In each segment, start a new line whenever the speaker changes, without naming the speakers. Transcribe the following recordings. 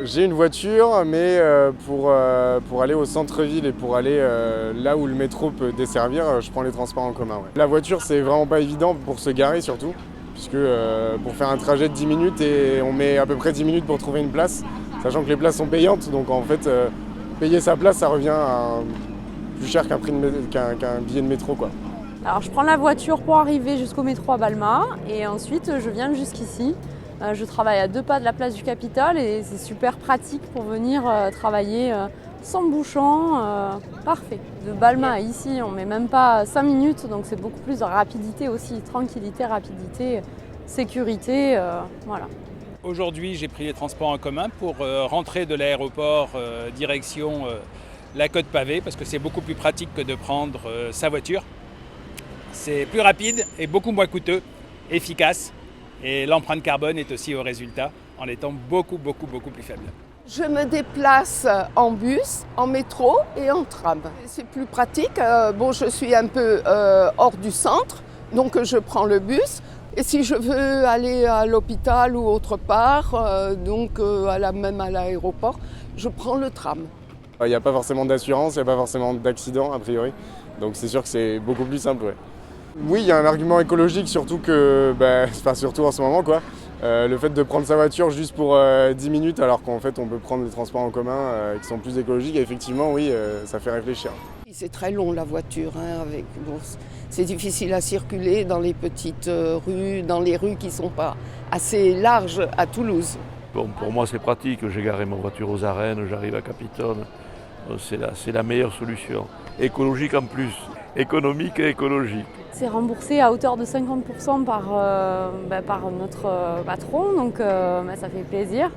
J'ai une voiture, mais pour aller au centre-ville et pour aller là où le métro peut desservir, je prends les transports en commun. Ouais. La voiture, c'est vraiment pas évident pour se garer surtout, puisque pour faire un trajet de 10 minutes, et on met à peu près 10 minutes pour trouver une place, sachant que les places sont payantes, donc en fait, payer sa place, ça revient à plus cher qu'un billet de métro, quoi.
Alors je prends la voiture pour arriver jusqu'au métro à Balma et ensuite je viens jusqu'ici. Je travaille à 2 pas de la place du Capitole et c'est super pratique pour venir travailler sans bouchon, parfait. De Balma à ici, on ne met même pas 5 minutes, donc c'est beaucoup plus de rapidité aussi, tranquillité, rapidité, sécurité, voilà.
Aujourd'hui, j'ai pris les transports en commun pour rentrer de l'aéroport direction la Côte Pavée parce que c'est beaucoup plus pratique que de prendre sa voiture. C'est plus rapide et beaucoup moins coûteux, efficace. Et l'empreinte carbone est aussi au résultat en étant beaucoup plus faible.
Je me déplace en bus, en métro et en tram. C'est plus pratique. Je suis un peu hors du centre, donc je prends le bus. Et si je veux aller à l'hôpital ou autre part, même à l'aéroport, je prends le tram.
Il n'y a pas forcément d'assurance, il n'y a pas forcément d'accident a priori. Donc c'est sûr que c'est beaucoup plus simple. Ouais. Oui, il y a un argument écologique, surtout surtout en ce moment, quoi. Le fait de prendre sa voiture juste pour 10 minutes, alors qu'en fait on peut prendre des transports en commun qui sont plus écologiques, et effectivement, oui, ça fait réfléchir.
C'est très long la voiture, c'est difficile à circuler dans les petites rues, dans les rues qui ne sont pas assez larges à Toulouse.
Bon, pour moi c'est pratique, j'ai garé ma voiture aux arènes, j'arrive à Capitone, c'est la meilleure solution. Écologique en plus, économique et écologique.
C'est remboursé à hauteur de 50% par notre patron, donc ça fait plaisir.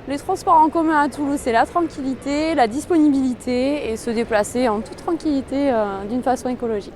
Les transports en commun à Toulouse, c'est la tranquillité, la disponibilité et se déplacer en toute tranquillité d'une façon écologique.